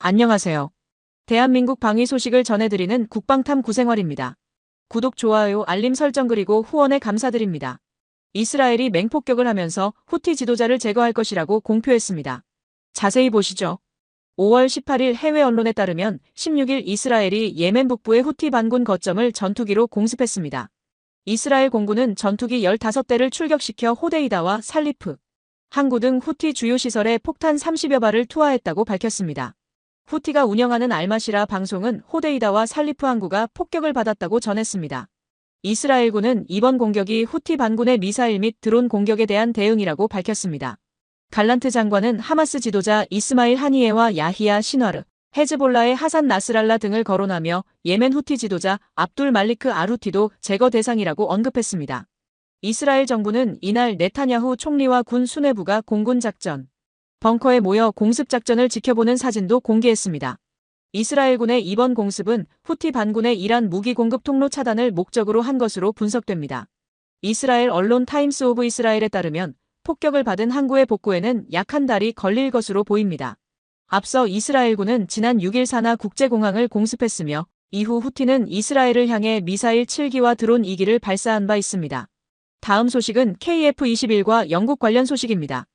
안녕하세요. 대한민국 방위 소식을 전해드리는 국방탐 구생활입니다. 구독, 좋아요, 알림 설정 그리고 후원에 감사드립니다. 이스라엘이 맹폭격을 하면서 후티 지도자를 제거할 것이라고 공표했습니다. 자세히 보시죠. 5월 18일 해외 언론에 따르면 16일 이스라엘이 예멘 북부의 후티 반군 거점을 전투기로 공습했습니다. 이스라엘 공군은 전투기 15대를 출격시켜 호데이다와 살리프, 항구 등 후티 주요 시설에 폭탄 30여 발을 투하했다고 밝혔습니다. 후티가 운영하는 알마시라 방송은 호데이다와 살리프 항구가 폭격을 받았다고 전했습니다. 이스라엘군은 이번 공격이 후티 반군의 미사일 및 드론 공격에 대한 대응이라고 밝혔습니다. 갈란트 장관은 하마스 지도자 이스마일 하니예와 야히야 시너르, 헤즈볼라의 하산 나스랄라 등을 거론하며 예멘 후티 지도자 압둘 말리크 아루티도 제거 대상이라고 언급했습니다. 이스라엘 정부는 이날 네타냐후 총리와 군 수뇌부가 공군 작전 벙커에 모여 공습작전을 지켜보는 사진도 공개했습니다. 이스라엘군의 이번 공습은 후티 반군의 이란 무기 공급 통로 차단을 목적으로 한 것으로 분석됩니다. 이스라엘 언론 타임스 오브 이스라엘에 따르면 폭격을 받은 항구의 복구에는 약 한 달이 걸릴 것으로 보입니다. 앞서 이스라엘군은 지난 6일 사나 국제공항을 공습했으며 이후 후티는 이스라엘을 향해 미사일 7기와 드론 2기를 발사한 바 있습니다. 다음 소식은 KF-21과 영국 관련 소식입니다.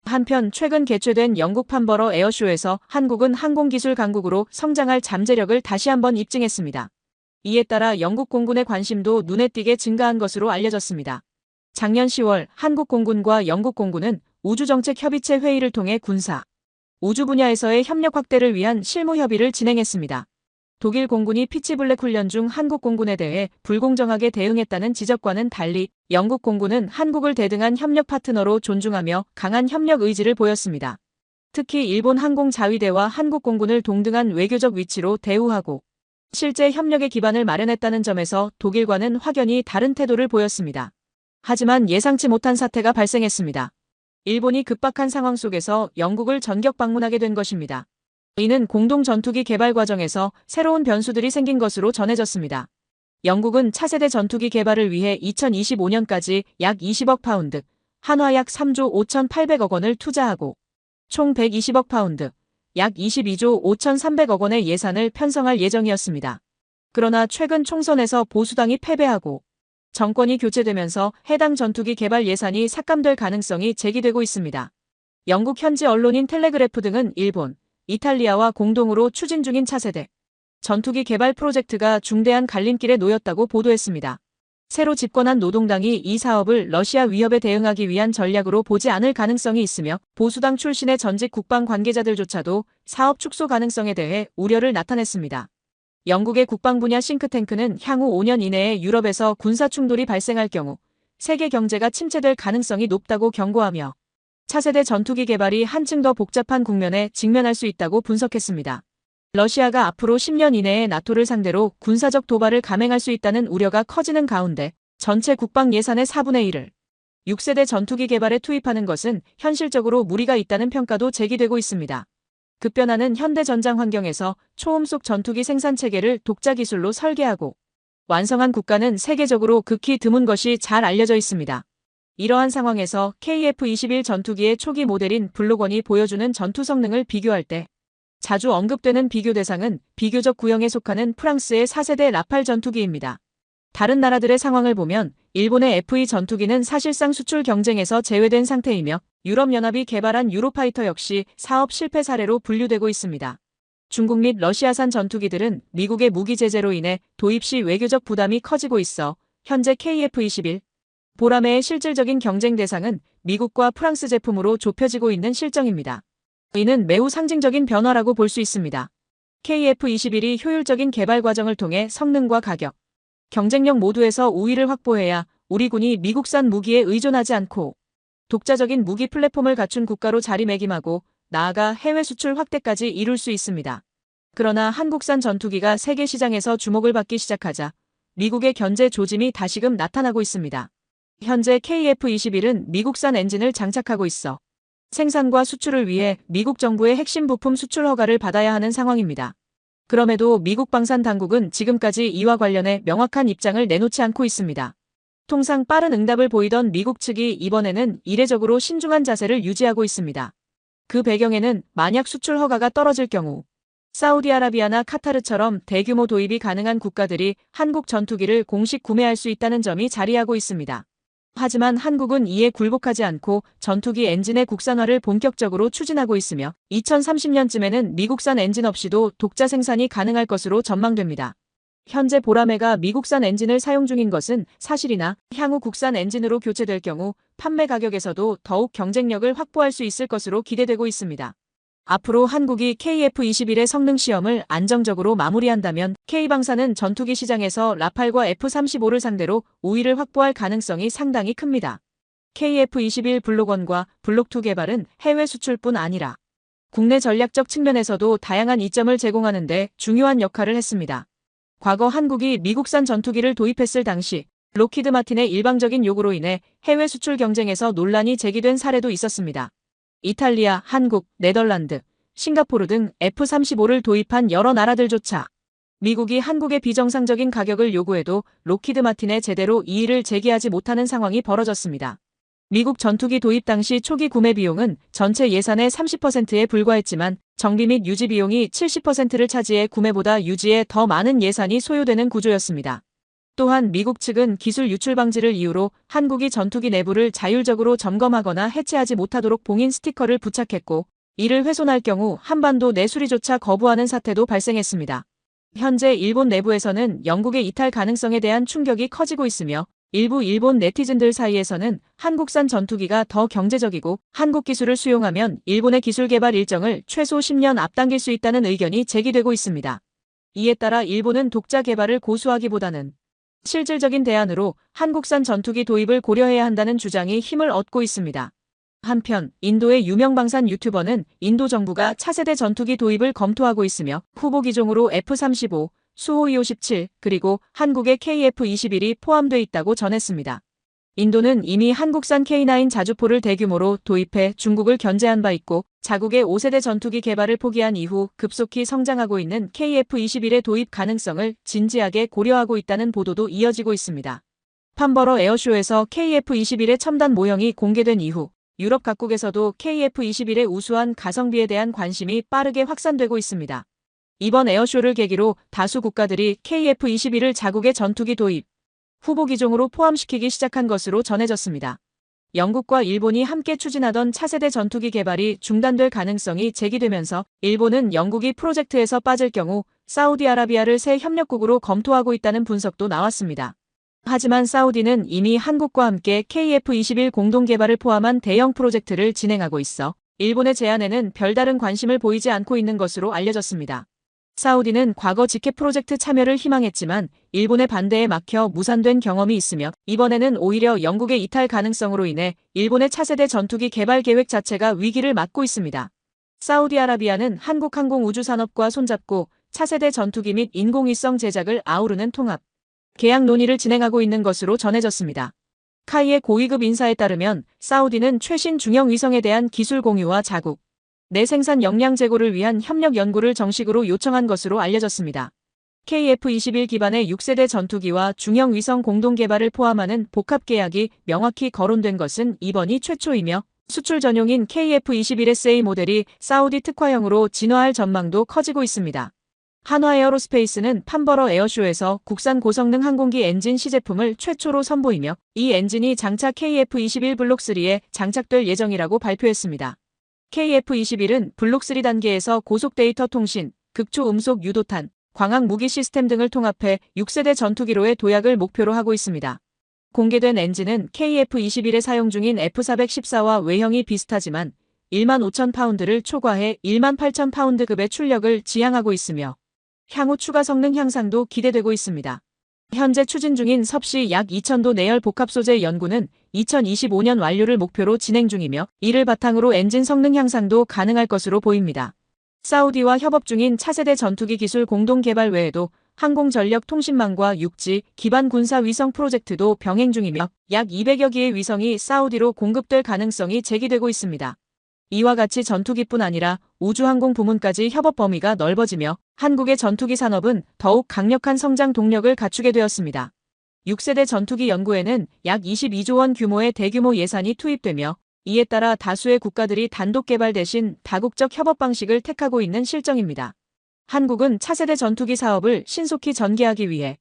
한편 최근 개최된 영국 판버러 에어쇼에서 한국은 항공기술 강국으로 성장할 잠재력을 다시 한번 입증했습니다. 이에 따라 영국 공군의 관심도 눈에 띄게 증가한 것으로 알려졌습니다. 작년 10월 한국 공군과 영국 공군은 우주정책협의체 회의를 통해 군사, 우주 분야에서의 협력 확대를 위한 실무 협의를 진행했습니다. 독일 공군이 피치블랙 훈련 중 한국 공군에 대해 불공정하게 대응했다는 지적과는 달리 영국 공군은 한국을 대등한 협력 파트너로 존중하며 강한 협력 의지를 보였습니다. 특히 일본 항공자위대와 한국 공군을 동등한 외교적 위치로 대우하고 실제 협력의 기반을 마련했다는 점에서 독일과는 확연히 다른 태도를 보였습니다. 하지만 예상치 못한 사태가 발생했습니다. 일본이 급박한 상황 속에서 영국을 전격 방문하게 된 것입니다. 이는 공동 전투기 개발 과정에서 새로운 변수들이 생긴 것으로 전해졌습니다. 영국은 차세대 전투기 개발을 위해 2025년까지 약 20억 파운드, 한화 약 3조 5,800억 원을 투자하고 총 120억 파운드, 약 22조 5,300억 원의 예산을 편성할 예정이었습니다. 그러나 최근 총선에서 보수당이 패배하고 정권이 교체되면서 해당 전투기 개발 예산이 삭감될 가능성이 제기되고 있습니다. 영국 현지 언론인 텔레그래프 등은 일본, 이탈리아와 공동으로 추진 중인 차세대 전투기 개발 프로젝트가 중대한 갈림길에 놓였다고 보도했습니다. 새로 집권한 노동당이 이 사업을 러시아 위협에 대응하기 위한 전략으로 보지 않을 가능성이 있으며 보수당 출신의 전직 국방 관계자들조차도 사업 축소 가능성에 대해 우려를 나타냈습니다. 영국의 국방 분야 싱크탱크는 향후 5년 이내에 유럽에서 군사 충돌이 발생할 경우 세계 경제가 침체될 가능성이 높다고 경고하며 차세대 전투기 개발이 한층 더 복잡한 국면에 직면할 수 있다고 분석했습니다. 러시아가 앞으로 10년 이내에 나토를 상대로 군사적 도발을 감행할 수 있다는 우려가 커지는 가운데 전체 국방 예산의 4분의 1을 6세대 전투기 개발에 투입하는 것은 현실적으로 무리가 있다는 평가도 제기되고 있습니다. 급변하는 현대 전장 환경에서 초음속 전투기 생산 체계를 독자 기술로 설계하고 완성한 국가는 세계적으로 극히 드문 것이 잘 알려져 있습니다. 이러한 상황에서 KF-21 전투기의 초기 모델인 블록원이 보여주는 전투 성능을 비교할 때 자주 언급되는 비교 대상은 비교적 구형에 속하는 프랑스의 4세대 라팔 전투기입니다. 다른 나라들의 상황을 보면 일본의 F-2 전투기는 사실상 수출 경쟁에서 제외된 상태이며 유럽연합이 개발한 유로파이터 역시 사업 실패 사례로 분류되고 있습니다. 중국 및 러시아산 전투기들은 미국의 무기 제재로 인해 도입 시 외교적 부담이 커지고 있어 현재 KF-21 보라매의 실질적인 경쟁 대상은 미국과 프랑스 제품으로 좁혀지고 있는 실정입니다. 이는 매우 상징적인 변화라고 볼 수 있습니다. KF-21이 효율적인 개발 과정을 통해 성능과 가격, 경쟁력 모두에서 우위를 확보해야 우리 군이 미국산 무기에 의존하지 않고 독자적인 무기 플랫폼을 갖춘 국가로 자리매김하고 나아가 해외 수출 확대까지 이룰 수 있습니다. 그러나 한국산 전투기가 세계 시장에서 주목을 받기 시작하자 미국의 견제 조짐이 다시금 나타나고 있습니다. 현재 KF-21은 미국산 엔진을 장착하고 있어 생산과 수출을 위해 미국 정부의 핵심 부품 수출 허가를 받아야 하는 상황입니다. 그럼에도 미국 방산 당국은 지금까지 이와 관련해 명확한 입장을 내놓지 않고 있습니다. 통상 빠른 응답을 보이던 미국 측이 이번에는 이례적으로 신중한 자세를 유지하고 있습니다. 그 배경에는 만약 수출 허가가 떨어질 경우 사우디아라비아나 카타르처럼 대규모 도입이 가능한 국가들이 한국 전투기를 공식 구매할 수 있다는 점이 자리하고 있습니다. 하지만 한국은 이에 굴복하지 않고 전투기 엔진의 국산화를 본격적으로 추진하고 있으며 2030년쯤에는 미국산 엔진 없이도 독자 생산이 가능할 것으로 전망됩니다. 현재 보라매가 미국산 엔진을 사용 중인 것은 사실이나 향후 국산 엔진으로 교체될 경우 판매 가격에서도 더욱 경쟁력을 확보할 수 있을 것으로 기대되고 있습니다. 앞으로 한국이 KF-21의 성능 시험을 안정적으로 마무리한다면 K방사는 전투기 시장에서 라팔과 F-35를 상대로 우위를 확보할 가능성이 상당히 큽니다. KF-21 블록1과 블록2 개발은 해외 수출뿐 아니라 국내 전략적 측면에서도 다양한 이점을 제공하는 데 중요한 역할을 했습니다. 과거 한국이 미국산 전투기를 도입했을 당시 록히드 마틴의 일방적인 요구로 인해 해외 수출 경쟁에서 논란이 제기된 사례도 있었습니다. 이탈리아, 한국, 네덜란드, 싱가포르 등 F-35를 도입한 여러 나라들조차 미국이 한국의 비정상적인 가격을 요구해도 록히드 마틴에 제대로 이의를 제기하지 못하는 상황이 벌어졌습니다. 미국 전투기 도입 당시 초기 구매 비용은 전체 예산의 30%에 불과했지만 정비 및 유지 비용이 70%를 차지해 구매보다 유지에 더 많은 예산이 소요되는 구조였습니다. 또한 미국 측은 기술 유출 방지를 이유로 한국이 전투기 내부를 자율적으로 점검하거나 해체하지 못하도록 봉인 스티커를 부착했고 이를 훼손할 경우 한반도 내 수리조차 거부하는 사태도 발생했습니다. 현재 일본 내부에서는 영국의 이탈 가능성에 대한 충격이 커지고 있으며 일부 일본 네티즌들 사이에서는 한국산 전투기가 더 경제적이고 한국 기술을 수용하면 일본의 기술 개발 일정을 최소 10년 앞당길 수 있다는 의견이 제기되고 있습니다. 이에 따라 일본은 독자 개발을 고수하기보다는 실질적인 대안으로 한국산 전투기 도입을 고려해야 한다는 주장이 힘을 얻고 있습니다. 한편 인도의 유명 방산 유튜버는 인도 정부가 차세대 전투기 도입을 검토하고 있으며 후보 기종으로 F-35, 수호이 57, 그리고 한국의 KF-21이 포함돼 있다고 전했습니다. 인도는 이미 한국산 K9 자주포를 대규모로 도입해 중국을 견제한 바 있고 자국의 5세대 전투기 개발을 포기한 이후 급속히 성장하고 있는 KF-21의 도입 가능성을 진지하게 고려하고 있다는 보도도 이어지고 있습니다. 판버러 에어쇼에서 KF-21의 첨단 모형이 공개된 이후 유럽 각국에서도 KF-21의 우수한 가성비에 대한 관심이 빠르게 확산되고 있습니다. 이번 에어쇼를 계기로 다수 국가들이 KF-21을 자국의 전투기 도입 후보 기종으로 포함시키기 시작한 것으로 전해졌습니다. 영국과 일본이 함께 추진하던 차세대 전투기 개발이 중단될 가능성이 제기되면서 일본은 영국이 프로젝트에서 빠질 경우 사우디아라비아를 새 협력국으로 검토하고 있다는 분석도 나왔습니다. 하지만 사우디는 이미 한국과 함께 KF-21 공동 개발을 포함한 대형 프로젝트를 진행하고 있어 일본의 제안에는 별다른 관심을 보이지 않고 있는 것으로 알려졌습니다. 사우디는 과거 지켓 프로젝트 참여를 희망했지만 일본의 반대에 막혀 무산된 경험이 있으며 이번에는 오히려 영국의 이탈 가능성으로 인해 일본의 차세대 전투기 개발 계획 자체가 위기를 맞고 있습니다. 사우디아라비아는 한국 항공우주산업과 손잡고 차세대 전투기 및 인공위성 제작을 아우르는 통합 계약 논의를 진행하고 있는 것으로 전해졌습니다. 카이의 고위급 인사에 따르면 사우디는 최신 중형 위성에 대한 기술 공유와 자국 내 생산 역량 제고를 위한 협력 연구를 정식으로 요청한 것으로 알려졌습니다. KF-21 기반의 6세대 전투기와 중형 위성 공동 개발을 포함하는 복합 계약이 명확히 거론된 것은 이번이 최초이며 수출 전용인 KF-21SA 모델이 사우디 특화형으로 진화할 전망도 커지고 있습니다. 한화에어로스페이스는 판버러 에어쇼에서 국산 고성능 항공기 엔진 시제품을 최초로 선보이며 이 엔진이 장차 KF-21 블록3에 장착될 예정이라고 발표했습니다. KF-21은 블록3 단계에서 고속 데이터 통신, 극초 음속 유도탄, 광학 무기 시스템 등을 통합해 6세대 전투기로의 도약을 목표로 하고 있습니다. 공개된 엔진은 KF-21에 사용 중인 F-414와 외형이 비슷하지만 15,000파운드를 초과해 18,000파운드급의 출력을 지향하고 있으며 향후 추가 성능 향상도 기대되고 있습니다. 현재 추진 중인 섭씨 약 2,000도 내열 복합 소재 연구는 2025년 완료를 목표로 진행 중이며 이를 바탕으로 엔진 성능 향상도 가능할 것으로 보입니다. 사우디와 협업 중인 차세대 전투기 기술 공동 개발 외에도 항공전력통신망과 육지, 기반 군사 위성 프로젝트도 병행 중이며 약 200여 기의 위성이 사우디로 공급될 가능성이 제기되고 있습니다. 이와 같이 전투기뿐 아니라 우주항공 부문까지 협업 범위가 넓어지며 한국의 전투기 산업은 더욱 강력한 성장 동력을 갖추게 되었습니다. 6세대 전투기 연구에는 약 22조 원 규모의 대규모 예산이 투입되며 이에 따라 다수의 국가들이 단독 개발 대신 다국적 협업 방식을 택하고 있는 실정입니다. 한국은 차세대 전투기 사업을 신속히 전개하기 위해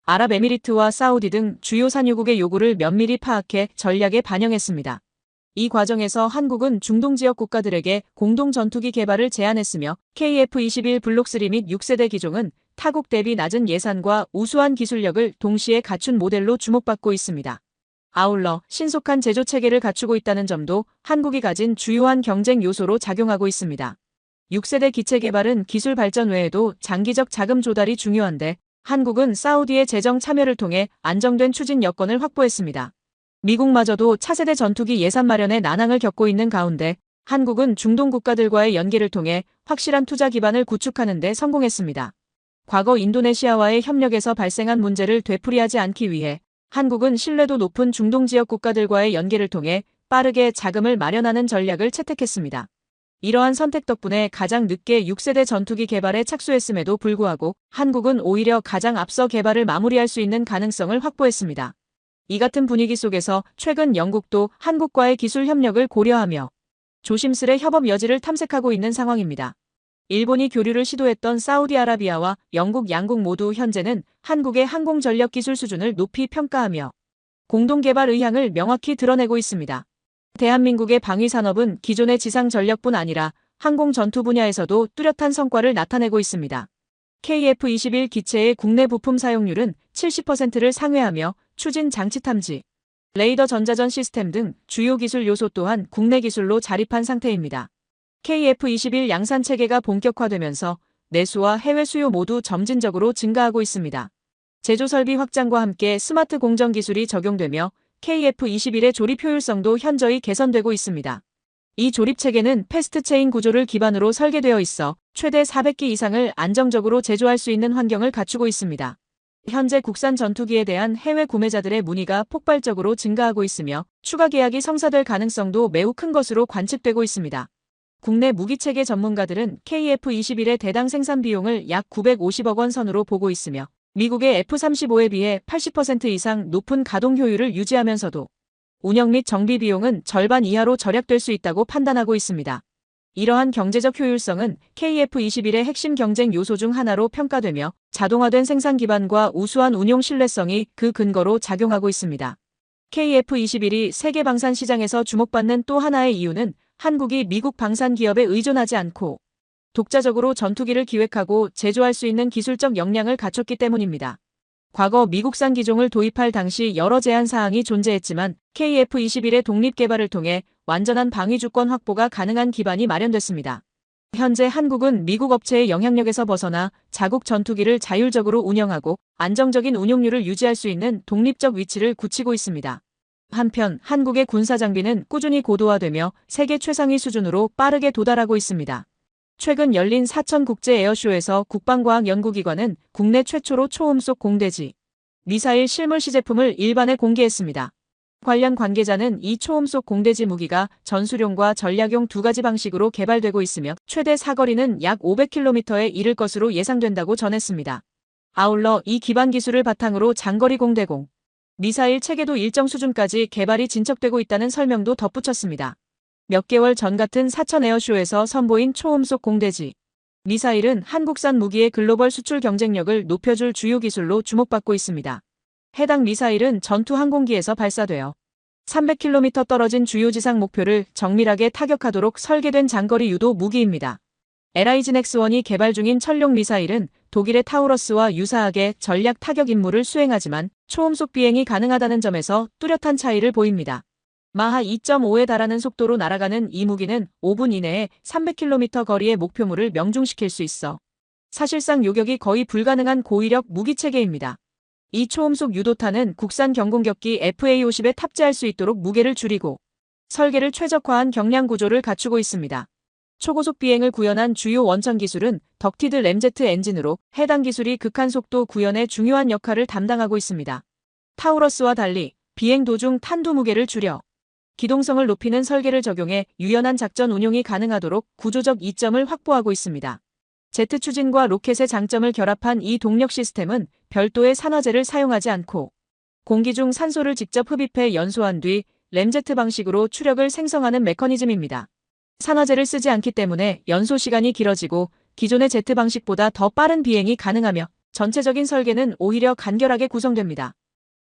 아랍에미리트와 사우디 등 주요 산유국의 요구를 면밀히 파악해 전략에 반영했습니다. 이 과정에서 한국은 중동 지역 국가들에게 공동 전투기 개발을 제안했으며 KF-21 블록3 및 6세대 기종은 타국 대비 낮은 예산과 우수한 기술력을 동시에 갖춘 모델로 주목받고 있습니다. 아울러 신속한 제조 체계를 갖추고 있다는 점도 한국이 가진 주요한 경쟁 요소로 작용하고 있습니다. 6세대 기체 개발은 기술 발전 외에도 장기적 자금 조달이 중요한데 한국은 사우디의 재정 참여를 통해 안정된 추진 여건을 확보했습니다. 미국마저도 차세대 전투기 예산 마련에 난항을 겪고 있는 가운데 한국은 중동 국가들과의 연계를 통해 확실한 투자 기반을 구축하는 데 성공했습니다. 과거 인도네시아와의 협력에서 발생한 문제를 되풀이하지 않기 위해 한국은 신뢰도 높은 중동 지역 국가들과의 연계를 통해 빠르게 자금을 마련하는 전략을 채택했습니다. 이러한 선택 덕분에 가장 늦게 6세대 전투기 개발에 착수했음에도 불구하고 한국은 오히려 가장 앞서 개발을 마무리할 수 있는 가능성을 확보했습니다. 이 같은 분위기 속에서 최근 영국도 한국과의 기술 협력을 고려하며 조심스레 협업 여지를 탐색하고 있는 상황입니다. 일본이 교류를 시도했던 사우디아라비아와 영국 양국 모두 현재는 한국의 항공 전력 기술 수준을 높이 평가하며 공동 개발 의향을 명확히 드러내고 있습니다. 대한민국의 방위 산업은 기존의 지상 전력뿐 아니라 항공 전투 분야에서도 뚜렷한 성과를 나타내고 있습니다. KF-21 기체의 국내 부품 사용률은 70%를 상회하며 추진 장치 탐지, 레이더 전자전 시스템 등 주요 기술 요소 또한 국내 기술로 자립한 상태입니다. KF-21 양산 체계가 본격화되면서 내수와 해외 수요 모두 점진적으로 증가하고 있습니다. 제조 설비 확장과 함께 스마트 공정 기술이 적용되며 KF-21의 조립 효율성도 현저히 개선되고 있습니다. 이 조립 체계는 패스트 체인 구조를 기반으로 설계되어 있어 최대 400기 이상을 안정적으로 제조할 수 있는 환경을 갖추고 있습니다. 현재 국산 전투기에 대한 해외 구매자들의 문의가 폭발적으로 증가하고 있으며 추가 계약이 성사될 가능성도 매우 큰 것으로 관측되고 있습니다. 국내 무기체계 전문가들은 KF-21의 대당 생산 비용을 약 950억 원 선으로 보고 있으며 미국의 F-35에 비해 80% 이상 높은 가동 효율을 유지하면서도 운영 및 정비 비용은 절반 이하로 절약될 수 있다고 판단하고 있습니다. 이러한 경제적 효율성은 KF-21의 핵심 경쟁 요소 중 하나로 평가되며 자동화된 생산 기반과 우수한 운용 신뢰성이 그 근거로 작용하고 있습니다. KF-21이 세계 방산 시장에서 주목받는 또 하나의 이유는 한국이 미국 방산 기업에 의존하지 않고 독자적으로 전투기를 기획하고 제조할 수 있는 기술적 역량을 갖췄기 때문입니다. 과거 미국산 기종을 도입할 당시 여러 제한 사항이 존재했지만 KF-21의 독립 개발을 통해 완전한 방위 주권 확보가 가능한 기반이 마련됐습니다. 현재 한국은 미국 업체의 영향력에서 벗어나 자국 전투기를 자율적으로 운영하고 안정적인 운용률을 유지할 수 있는 독립적 위치를 굳히고 있습니다. 한편 한국의 군사 장비는 꾸준히 고도화되며 세계 최상위 수준으로 빠르게 도달하고 있습니다. 최근 열린 사천 국제 에어쇼에서 국방과학연구기관은 국내 최초로 초음속 공대지 미사일 실물 시제품을 일반에 공개했습니다. 관련 관계자는 이 초음속 공대지 무기가 전술용과 전략용 두 가지 방식으로 개발되고 있으며 최대 사거리는 약 500km에 이를 것으로 예상된다고 전했습니다. 아울러 이 기반 기술을 바탕으로 장거리 공대공 미사일 체계도 일정 수준까지 개발이 진척되고 있다는 설명도 덧붙였습니다. 몇 개월 전 같은 사천 에어쇼에서 선보인 초음속 공대지 미사일은 한국산 무기의 글로벌 수출 경쟁력을 높여줄 주요 기술로 주목받고 있습니다. 해당 미사일은 전투 항공기에서 발사되어 300km 떨어진 주요 지상 목표를 정밀하게 타격하도록 설계된 장거리 유도 무기입니다. LIGN-X1이 개발 중인 천룡 미사일은 독일의 타우러스와 유사하게 전략 타격 임무를 수행하지만 초음속 비행이 가능하다는 점에서 뚜렷한 차이를 보입니다. 마하 2.5에 달하는 속도로 날아가는 이 무기는 5분 이내에 300km 거리의 목표물을 명중시킬 수 있어 사실상 요격이 거의 불가능한 고위력 무기체계입니다. 이 초음속 유도탄은 국산 경공격기 FA-50에 탑재할 수 있도록 무게를 줄이고 설계를 최적화한 경량 구조를 갖추고 있습니다. 초고속 비행을 구현한 주요 원천 기술은 덕티드 램제트 엔진으로 해당 기술이 극한 속도 구현에 중요한 역할을 담당하고 있습니다. 타우러스와 달리 비행 도중 탄두 무게를 줄여 기동성을 높이는 설계를 적용해 유연한 작전 운용이 가능하도록 구조적 이점을 확보하고 있습니다. 제트 추진과 로켓의 장점을 결합한 이 동력 시스템은 별도의 산화제를 사용하지 않고 공기 중 산소를 직접 흡입해 연소한 뒤 램제트 방식으로 추력을 생성하는 메커니즘입니다. 산화제를 쓰지 않기 때문에 연소 시간이 길어지고 기존의 제트 방식보다 더 빠른 비행이 가능하며 전체적인 설계는 오히려 간결하게 구성됩니다.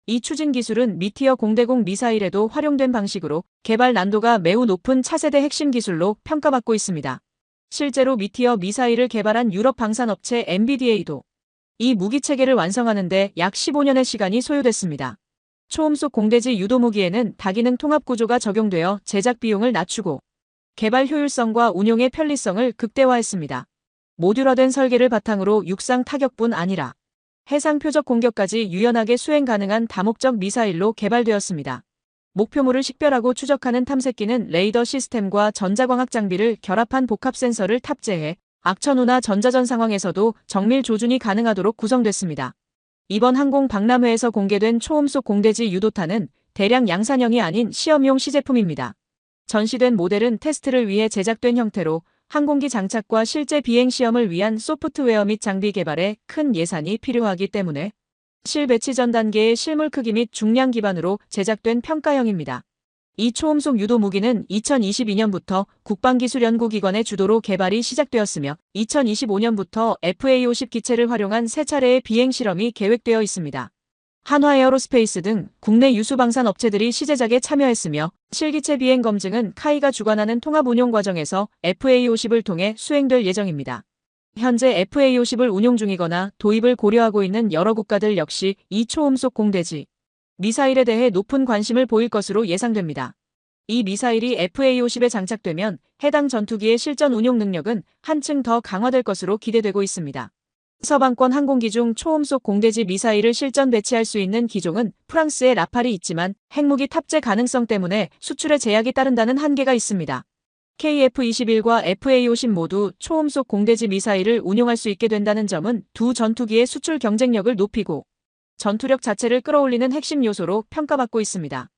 이 추진 기술은 미티어 공대공 미사일에도 활용된 방식으로 개발 난도가 매우 높은 차세대 핵심 기술로 평가받고 있습니다. 실제로 미티어 미사일을 개발한 유럽 방산업체 MBDA도 이 무기 체계를 완성하는 데 약 15년의 시간이 소요됐습니다. 초음속 공대지 유도 무기에는 다기능 통합 구조가 적용되어 제작 비용을 낮추고 개발 효율성과 운용의 편리성을 극대화했습니다. 모듈화된 설계를 바탕으로 육상 타격뿐 아니라 해상 표적 공격까지 유연하게 수행 가능한 다목적 미사일로 개발되었습니다. 목표물을 식별하고 추적하는 탐색기는 레이더 시스템과 전자광학 장비를 결합한 복합 센서를 탑재해 악천후나 전자전 상황에서도 정밀 조준이 가능하도록 구성됐습니다. 이번 항공 박람회에서 공개된 초음속 공대지 유도탄은 대량 양산형이 아닌 시험용 시제품입니다. 전시된 모델은 테스트를 위해 제작된 형태로 항공기 장착과 실제 비행 시험을 위한 소프트웨어 및 장비 개발에 큰 예산이 필요하기 때문에 실배치 전 단계의 실물 크기 및 중량 기반으로 제작된 평가형입니다. 이 초음속 유도 무기는 2022년부터 국방기술연구기관의 주도로 개발이 시작되었으며 2025년부터 FA-50 기체를 활용한 3차례의 비행 실험이 계획되어 있습니다. 한화에어로스페이스 등 국내 유수방산 업체들이 시제작에 참여했으며 실기체 비행 검증은 카이가 주관하는 통합 운용 과정에서 FA-50을 통해 수행될 예정입니다. 현재 FA-50을 운용 중이거나 도입을 고려하고 있는 여러 국가들 역시 이 초음속 공대지 미사일에 대해 높은 관심을 보일 것으로 예상됩니다. 이 미사일이 FA-50에 장착되면 해당 전투기의 실전 운용 능력은 한층 더 강화될 것으로 기대되고 있습니다. 서방권 항공기 중 초음속 공대지 미사일을 실전 배치할 수 있는 기종은 프랑스의 라팔이 있지만 핵무기 탑재 가능성 때문에 수출에 제약이 따른다는 한계가 있습니다. KF-21과 FA-50 모두 초음속 공대지 미사일을 운용할 수 있게 된다는 점은 두 전투기의 수출 경쟁력을 높이고 전투력 자체를 끌어올리는 핵심 요소로 평가받고 있습니다.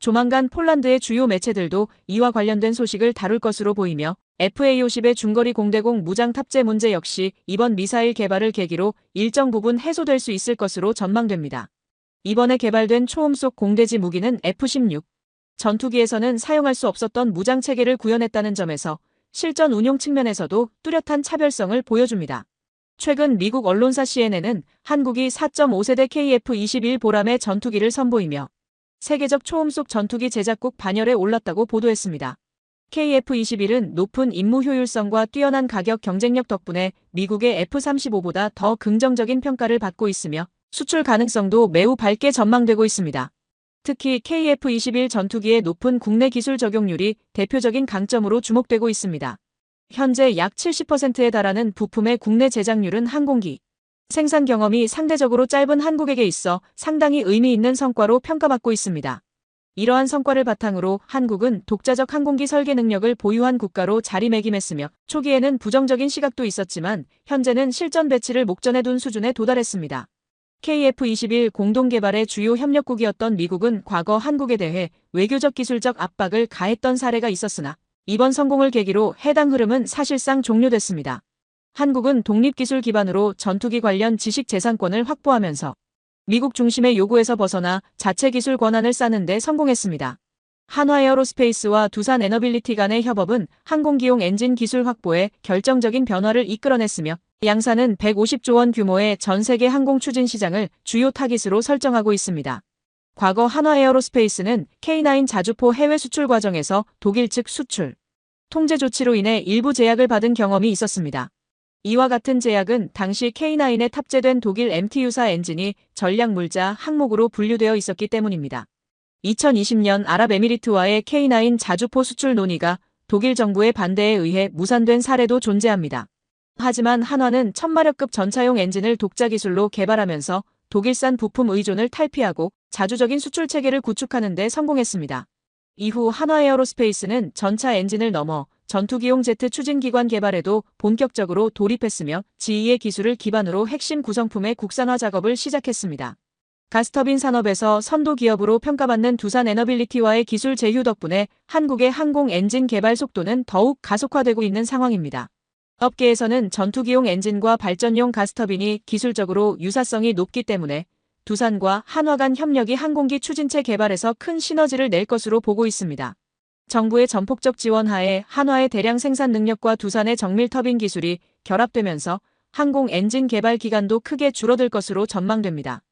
조만간 폴란드의 주요 매체들도 이와 관련된 소식을 다룰 것으로 보이며 FA-50의 중거리 공대공 무장 탑재 문제 역시 이번 미사일 개발을 계기로 일정 부분 해소될 수 있을 것으로 전망됩니다. 이번에 개발된 초음속 공대지 무기는 F-16 전투기에서는 사용할 수 없었던 무장 체계를 구현했다는 점에서 실전 운용 측면에서도 뚜렷한 차별성을 보여줍니다. 최근 미국 언론사 CNN은 한국이 4.5세대 KF-21 보람의 전투기를 선보이며 세계적 초음속 전투기 제작국 반열에 올랐다고 보도했습니다. KF-21은 높은 임무 효율성과 뛰어난 가격 경쟁력 덕분에 미국의 F-35보다 더 긍정적인 평가를 받고 있으며 수출 가능성도 매우 밝게 전망되고 있습니다. 특히 KF-21 전투기의 높은 국내 기술 적용률이 대표적인 강점으로 주목되고 있습니다. 현재 약 70%에 달하는 부품의 국내 제작률은 항공기 생산 경험이 상대적으로 짧은 한국에게 있어 상당히 의미 있는 성과로 평가받고 있습니다. 이러한 성과를 바탕으로 한국은 독자적 항공기 설계 능력을 보유한 국가로 자리매김했으며 초기에는 부정적인 시각도 있었지만 현재는 실전 배치를 목전에 둔 수준에 도달했습니다. KF-21 공동개발의 주요 협력국이었던 미국은 과거 한국에 대해 외교적 기술적 압박을 가했던 사례가 있었으나 이번 성공을 계기로 해당 흐름은 사실상 종료됐습니다. 한국은 독립기술 기반으로 전투기 관련 지식 재산권을 확보하면서 미국 중심의 요구에서 벗어나 자체 기술 권한을 쌓는 데 성공했습니다. 한화에어로스페이스와 두산에너빌리티 간의 협업은 항공기용 엔진 기술 확보에 결정적인 변화를 이끌어냈으며 양사는 150조 원 규모의 전 세계 항공 추진 시장을 주요 타깃으로 설정하고 있습니다. 과거 한화에어로스페이스는 K9 자주포 해외 수출 과정에서 독일 측 수출 통제 조치로 인해 일부 제약을 받은 경험이 있었습니다. 이와 같은 제약은 당시 K9에 탑재된 독일 MTU사 엔진이 전략물자 항목으로 분류되어 있었기 때문입니다. 2020년 아랍에미리트와의 K9 자주포 수출 논의가 독일 정부의 반대에 의해 무산된 사례도 존재합니다. 하지만 한화는 1000마력급 전차용 엔진을 독자 기술로 개발하면서 독일산 부품 의존을 탈피하고 자주적인 수출 체계를 구축하는 데 성공했습니다. 이후 한화에어로스페이스는 전차 엔진을 넘어 전투기용 제트 추진기관 개발에도 본격적으로 돌입했으며 GE의 기술을 기반으로 핵심 구성품의 국산화 작업을 시작했습니다. 가스터빈 산업에서 선도 기업으로 평가받는 두산에너빌리티와의 기술 제휴 덕분에 한국의 항공 엔진 개발 속도는 더욱 가속화되고 있는 상황입니다. 업계에서는 전투기용 엔진과 발전용 가스터빈이 기술적으로 유사성이 높기 때문에 두산과 한화 간 협력이 항공기 추진체 개발에서 큰 시너지를 낼 것으로 보고 있습니다. 정부의 전폭적 지원하에 한화의 대량 생산 능력과 두산의 정밀 터빈 기술이 결합되면서 항공 엔진 개발 기간도 크게 줄어들 것으로 전망됩니다.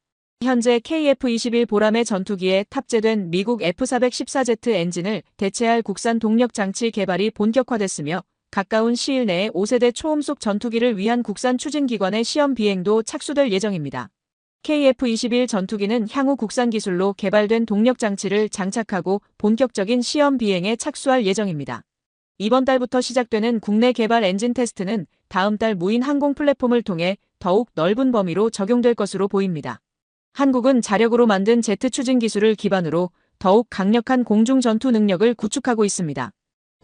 현재 KF-21 보람의 전투기에 탑재된 미국 F-414Z 엔진을 대체할 국산 동력 장치 개발이 본격화됐으며 가까운 시일 내에 5세대 초음속 전투기를 위한 국산 추진기관의 시험 비행도 착수될 예정입니다. KF-21 전투기는 향후 국산 기술로 개발된 동력 장치를 장착하고 본격적인 시험 비행에 착수할 예정입니다. 이번 달부터 시작되는 국내 개발 엔진 테스트는 다음 달 무인 항공 플랫폼을 통해 더욱 넓은 범위로 적용될 것으로 보입니다. 한국은 자력으로 만든 제트 추진 기술을 기반으로 더욱 강력한 공중 전투 능력을 구축하고 있습니다.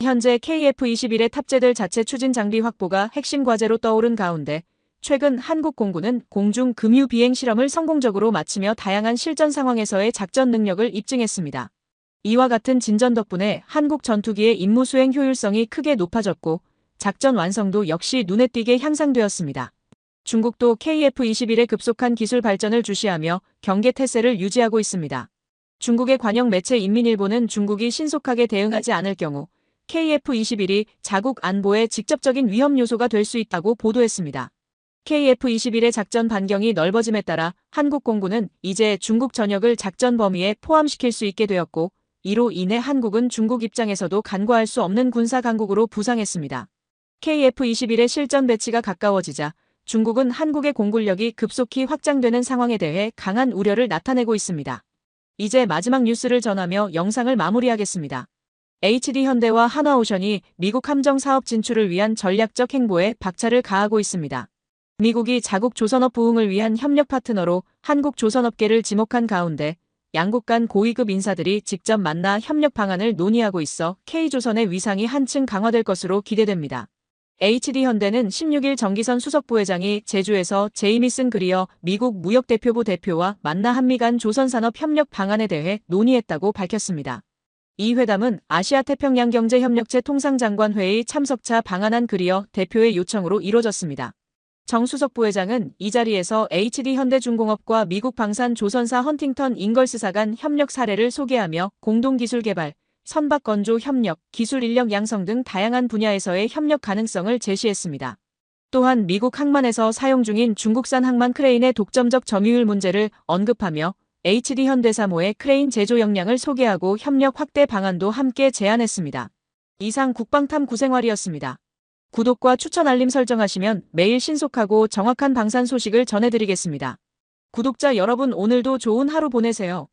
현재 KF-21에 탑재될 자체 추진 장비 확보가 핵심 과제로 떠오른 가운데 최근 한국 공군은 공중 금유 비행 실험을 성공적으로 마치며 다양한 실전 상황에서의 작전 능력을 입증했습니다. 이와 같은 진전 덕분에 한국 전투기의 임무 수행 효율성이 크게 높아졌고 작전 완성도 역시 눈에 띄게 향상되었습니다. 중국도 KF-21의 급속한 기술 발전을 주시하며 경계 태세를 유지하고 있습니다. 중국의 관영 매체 인민일보는 중국이 신속하게 대응하지 않을 경우 KF-21이 자국 안보에 직접적인 위험 요소가 될 수 있다고 보도했습니다. KF-21의 작전 반경이 넓어짐에 따라 한국 공군은 이제 중국 전역을 작전 범위에 포함시킬 수 있게 되었고 이로 인해 한국은 중국 입장에서도 간과할 수 없는 군사 강국으로 부상했습니다. KF-21의 실전 배치가 가까워지자 중국은 한국의 공군력이 급속히 확장되는 상황에 대해 강한 우려를 나타내고 있습니다. 이제 마지막 뉴스를 전하며 영상을 마무리하겠습니다. HD현대와 한화오션이 미국 함정 사업 진출을 위한 전략적 행보에 박차를 가하고 있습니다. 미국이 자국 조선업 부흥을 위한 협력 파트너로 한국 조선업계를 지목한 가운데 양국 간 고위급 인사들이 직접 만나 협력 방안을 논의하고 있어 K조선의 위상이 한층 강화될 것으로 기대됩니다. HD현대는 16일 정기선 수석부회장이 제주에서 제이미슨 그리어 미국 무역대표부 대표와 만나 한미 간 조선산업 협력 방안에 대해 논의했다고 밝혔습니다. 이 회담은 아시아태평양경제협력체 통상장관 회의 참석차 방한한 그리어 대표의 요청으로 이뤄졌습니다. 정 수석부회장은 이 자리에서 HD현대중공업과 미국 방산 조선사 헌팅턴 잉걸스사 간 협력 사례를 소개하며 공동기술 개발, 선박 건조 협력, 기술 인력 양성 등 다양한 분야에서의 협력 가능성을 제시했습니다. 또한 미국 항만에서 사용 중인 중국산 항만 크레인의 독점적 점유율 문제를 언급하며 HD현대3호의 크레인 제조 역량을 소개하고 협력 확대 방안도 함께 제안했습니다. 이상 국방탐구생활이었습니다. 구독과 추천 알림 설정하시면 매일 신속하고 정확한 방산 소식을 전해드리겠습니다. 구독자 여러분 오늘도 좋은 하루 보내세요.